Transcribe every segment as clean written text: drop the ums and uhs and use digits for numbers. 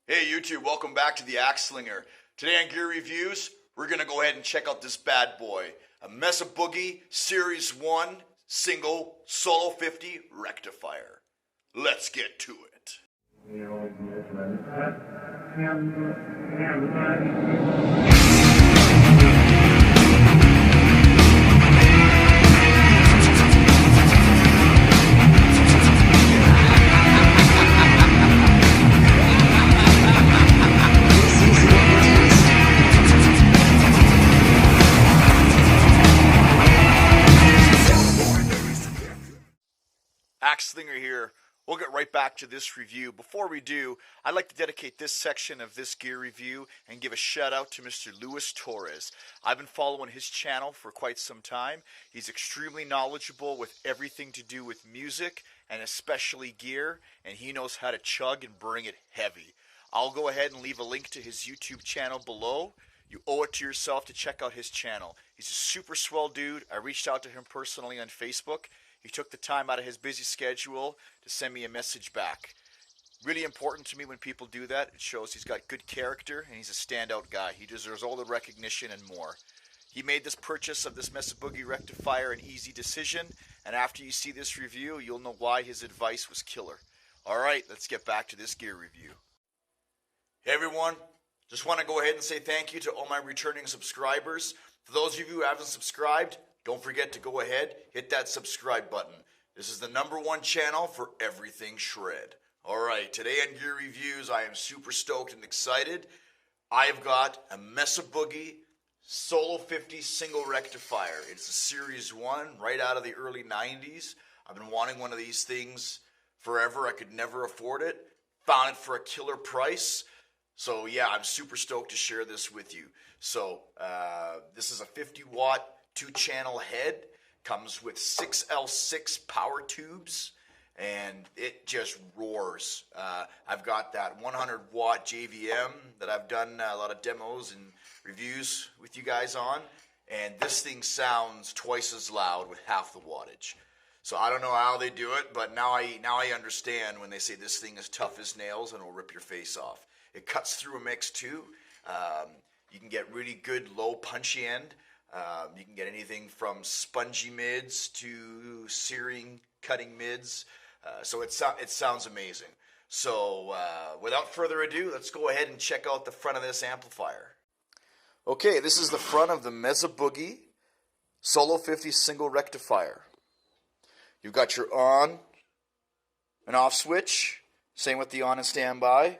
Hey YouTube, welcome back to the Axe Slinger. Today on Gear Reviews, we're going to go ahead and check out this bad boy. A MESA BOOGIE Series 1 single solo 50 rectifier. Let's get to it. Axe Slinger here. We'll get right back to this review. Before we do, I'd like to dedicate this section of this gear review and give a shout out to Mr. Luis Torres. I've been following his channel for quite some time. He's extremely knowledgeable with everything to do with music and especially gear, and he knows how to chug and bring it heavy. I'll go ahead and leave a link to his YouTube channel below. You owe it to yourself to check out his channel. He's a super swell dude. I reached out to him personally on Facebook. He took the time out of his busy schedule to send me a message back. Really important to me when people do that. It shows he's got good character and he's a standout guy. He deserves all the recognition and more. He made this purchase of this MESA BOOGIE rectifier an easy decision, and after you see this review, you'll know why his advice was killer. Alright, let's get back to this gear review. Hey everyone, just want to go ahead and say thank you to all my returning subscribers. For those of you who haven't subscribed, don't forget to go ahead, hit that subscribe button. This is the #1 channel for everything shred. Alright, today on Gear Reviews, I am super stoked and excited. I've got a MESA BOOGIE Solo 50 single rectifier. It's a Series 1 right out of the early 90s. I've been wanting one of these things forever. I could never afford it. Found it for a killer price. So yeah, I'm super stoked to share this with you. So this is a 50 watt 2-channel head, comes with 6L6 power tubes, and it just roars. I've got that 100 watt JVM that I've done a lot of demos and reviews with you guys on, and this thing sounds twice as loud with half the wattage. So I don't know how they do it, but now I understand when they say this thing is tough as nails and will rip your face off. It cuts through a mix too. You can get really good low punchy end. You can get anything from spongy mids to searing, cutting mids. So it sounds amazing. So without further ado, let's go ahead and check out the front of this amplifier. Okay, this is the front of the MESA BOOGIE Solo 50 single rectifier. You've got your on and off switch. Same with the on and standby.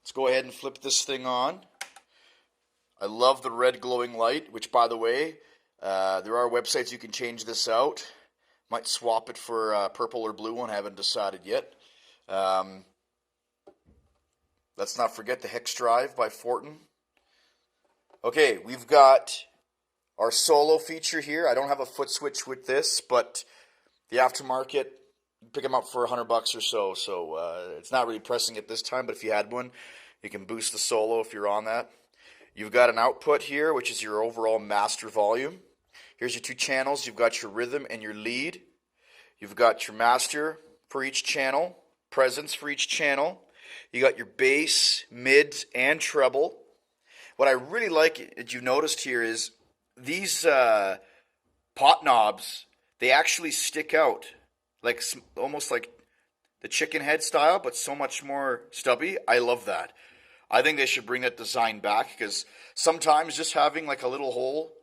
Let's go ahead and flip this thing on. I love the red glowing light, which, by the way, there are websites you can change this out. Might swap it for a purple or blue one. I haven't decided yet. Let's not forget the Hex Drive by Fortin. Okay, we've got our solo feature here. I don't have a foot switch with this, but the aftermarket, you pick them up for $100 or so. So it's not really pressing at this time, but if you had one, you can boost the solo if you're on that. You've got an output here, which is your overall master volume. Here's your 2 channels. You've got your rhythm and your lead. You've got your master for each channel, presence for each channel. You got your bass, mids, and treble. What I really like that you've noticed here is these pot knobs, they actually stick out, like almost like the chicken head style, but so much more stubby. I love that. I think they should bring that design back, because sometimes just having like a little hole,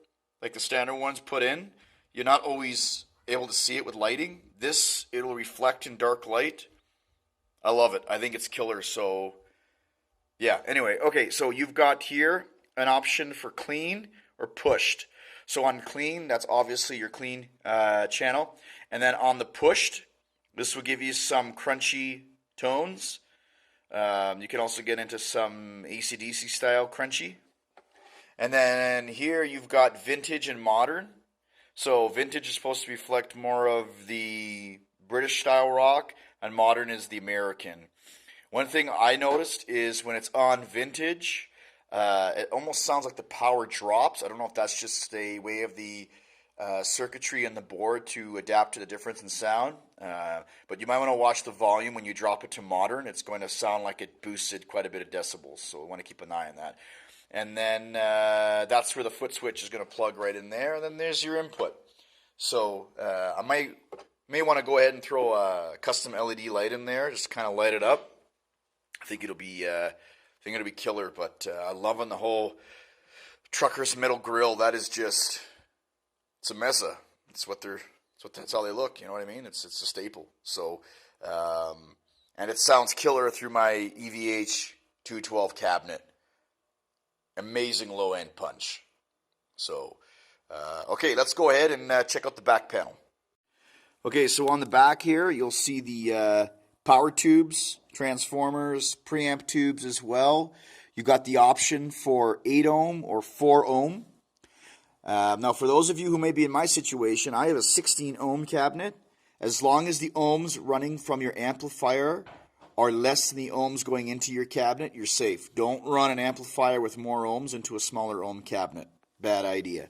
like the standard ones put in, you're not always able to see it with lighting. This, it'll reflect in dark light. I love it. I think it's killer. So yeah, anyway, okay, so you've got here an option for clean or pushed. So on clean, that's obviously your clean channel. And then on the pushed, this will give you some crunchy tones. You can also get into some AC/DC style crunchy. And then here you've got vintage and modern. So vintage is supposed to reflect more of the British style rock, and modern is the American. One thing I noticed is when it's on vintage, it almost sounds like the power drops. I don't know if that's just a way of the circuitry in the board to adapt to the difference in sound. But you might want to watch the volume when you drop it to modern. It's going to sound like it boosted quite a bit of decibels, so we want to keep an eye on that. And then that's where the foot switch is going to plug right in there, and then there's your input. So I may want to go ahead and throw a custom LED light in there, just kind of light it up. I think it'll be killer. But I'm loving the whole trucker's metal grill. That is just, it's a MESA. That's how they look. You know what I mean? It's a staple. So and it sounds killer through my EVH 212 cabinet. Amazing low end punch. So okay, let's go ahead and check out the back panel. Okay, so on the back here, you'll see the power tubes, transformers, preamp tubes as well. You got the option for 8 ohm or 4 ohm. Now, for those of you who may be in my situation, I have a 16 ohm cabinet. As long as the ohms running from your amplifier are less than the ohms going into your cabinet, you're safe. Don't run an amplifier with more ohms into a smaller ohm cabinet. Bad idea.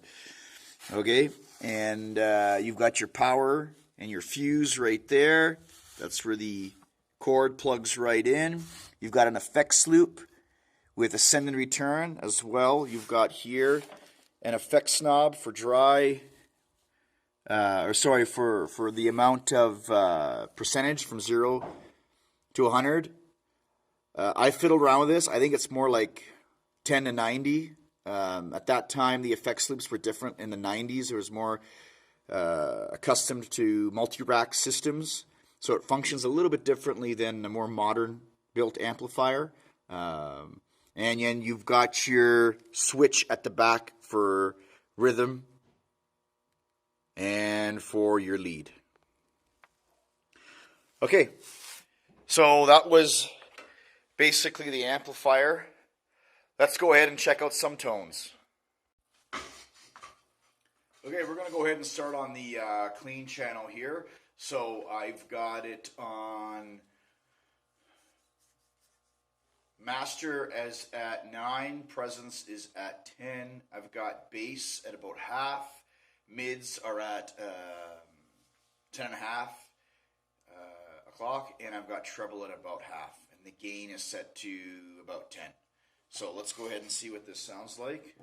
Okay, and you've got your power and your fuse right there. That's where the cord plugs right in. You've got an effects loop with a send and return as well. You've got here an effects knob for dry, for the amount of percentage from 0 to 100. I fiddled around with this. I think it's more like 10 to 90. At that time, the effects loops were different. In the 90s, it was more accustomed to multi-rack systems, so it functions a little bit differently than a more modern built amplifier. And then you've got your switch at the back for rhythm and for your lead. Okay, so that was basically the amplifier. Let's go ahead and check out some tones. Okay, we're going to go ahead and start on the clean channel here. So I've got it on master as at 9, presence is at 10. I've got bass at about half, mids are at 10.5 o'clock, and I've got treble at about half, and the gain is set to about 10. So let's go ahead and see what this sounds like.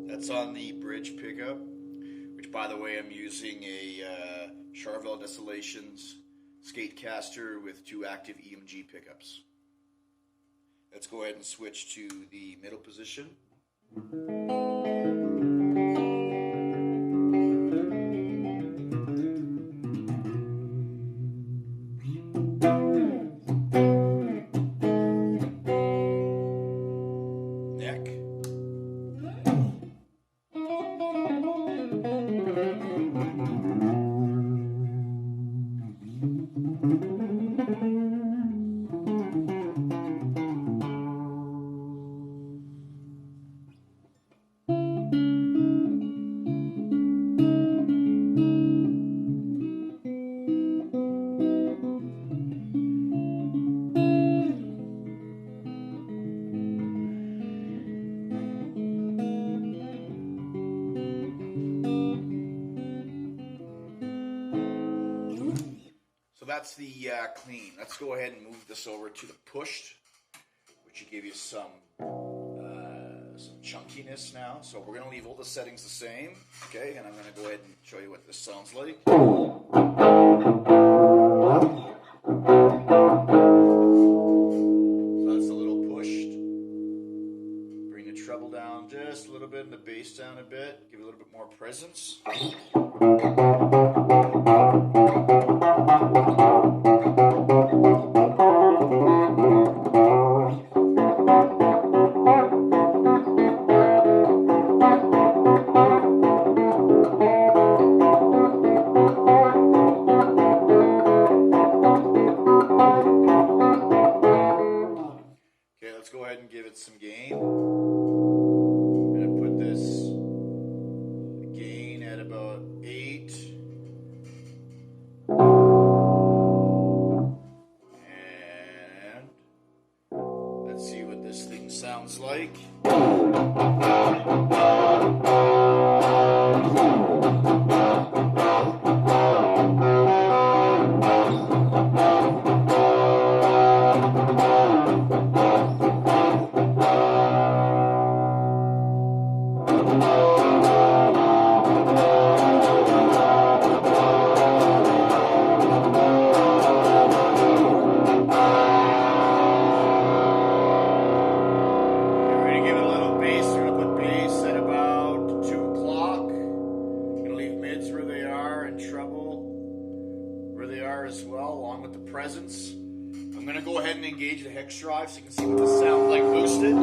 That's on the bridge pickup, which, by the way, I'm using a Charvel Desolations Skatecaster with 2 active EMG pickups. Let's go ahead and switch to the middle position. So that's the clean. Let's go ahead and move this over to the pushed, which will give you some chunkiness now. So we're going to leave all the settings the same, okay? And I'm going to go ahead and show you what this sounds like. So that's a little pushed. Bring the treble down just a little bit and the bass down a bit. Give it a little bit more presence. and give it some gain. I'm going to put this gain at about 8. And let's see what this thing sounds like. As well, along with the presence. I'm going to go ahead and engage the Hex Drive so you can see what this sounds like boosted.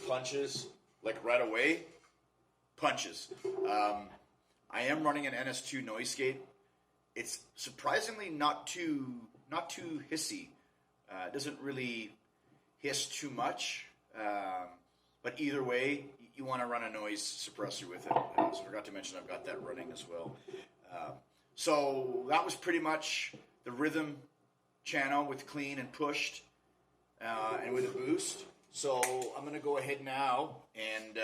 Punches like right away. Punches. I am running an NS2 noise gate. It's surprisingly not too hissy. It doesn't really hiss too much. But either way, you want to run a noise suppressor with it. So I forgot to mention I've got that running as well. So that was pretty much the rhythm channel with clean and pushed and with a boost. So I'm going to go ahead now and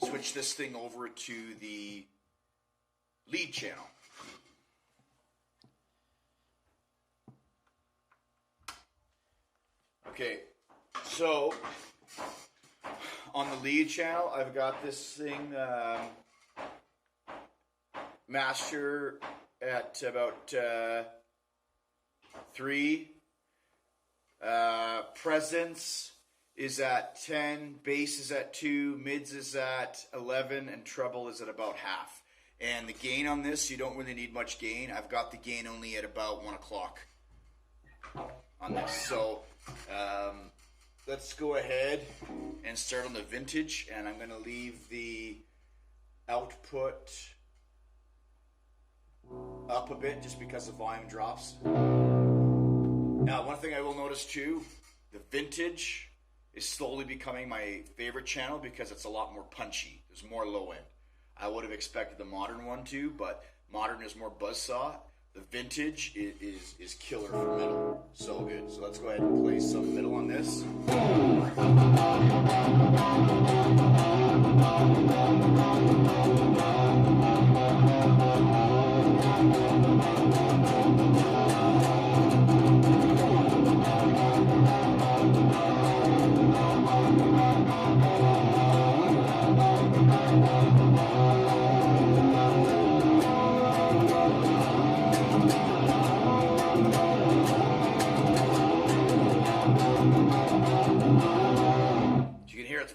switch this thing over to the lead channel. Okay, so on the lead channel, I've got this thing master at about 3. Presence is at 10, bass is at 2, mids is at 11, and treble is at about half. And the gain on this, you don't really need much gain. I've got the gain only at about 1 o'clock on this. So let's go ahead and start on the vintage, and I'm going to leave the output up a bit just because the volume drops. Now, one thing I will notice too, the vintage is slowly becoming my favorite channel because it's a lot more punchy. There's more low end. I would have expected the modern one too, but modern is more buzzsaw. The vintage is killer for middle. So good. So let's go ahead and play some middle on this.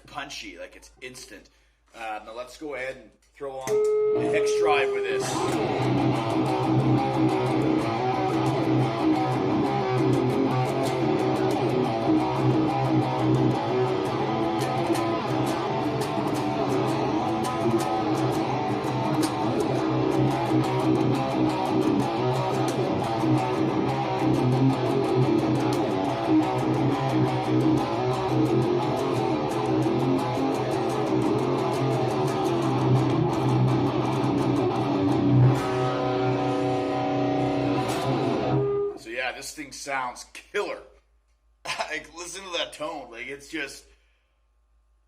Punchy, like it's instant. Now let's go ahead and throw on the Hex Drive with this. This thing sounds killer. Like, listen to that tone. Like, it's just,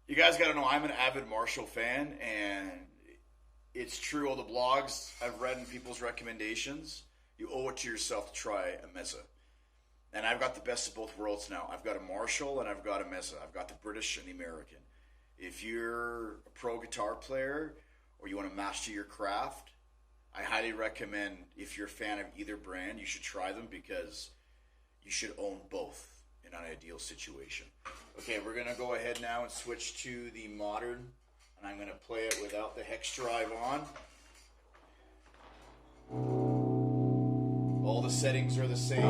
you guys got to know I'm an avid Marshall fan, and it's true. All the blogs I've read and people's recommendations, you owe it to yourself to try a MESA. And I've got the best of both worlds now. I've got a Marshall and I've got a MESA. I've got the British and the American. If you're a pro guitar player or you want to master your craft, I highly highly recommend, if you're a fan of either brand, you should try them because you should own both in an ideal situation. Okay, we're going to go ahead now and switch to the modern, and I'm going to play it without the Hex Drive on. All the settings are the same.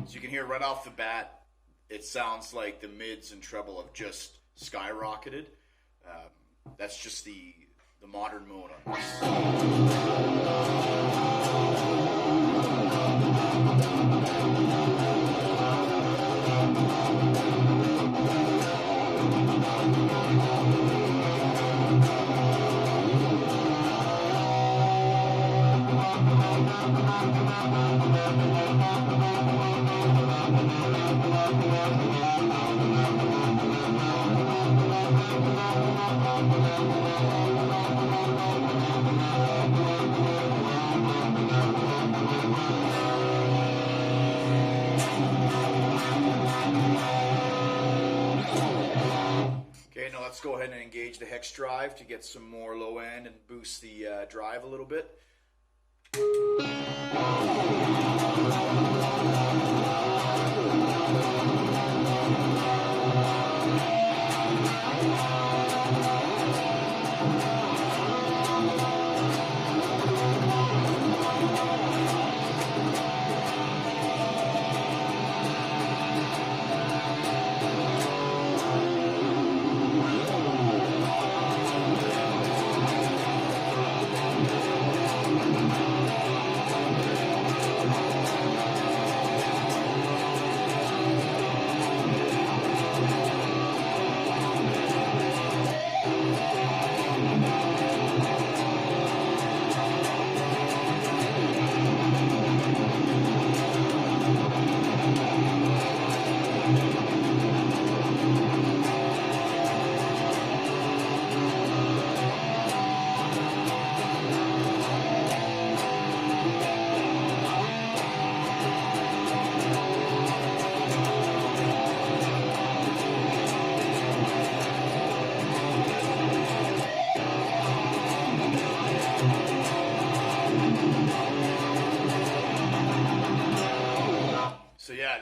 So you can hear right off the bat, it sounds like the mids and treble have just skyrocketed. That's just the modern mode on Let's go ahead and engage the Hex Drive to get some more low end and boost the drive a little bit.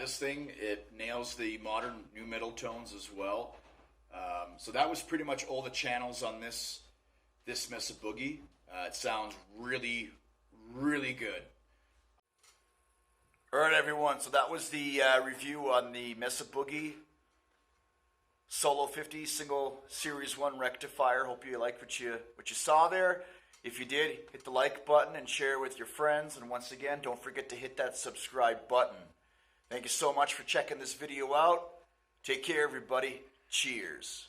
This thing, it nails the modern new metal tones as well. So that was pretty much all the channels on this MESA Boogie. It sounds really, really good. Alright everyone, so that was the review on the MESA Boogie Solo 50 single Series 1 rectifier. Hope you liked what you saw there. If you did, hit the like button and share with your friends. And once again, don't forget to hit that subscribe button. Thank you so much for checking this video out. Take care, everybody. Cheers.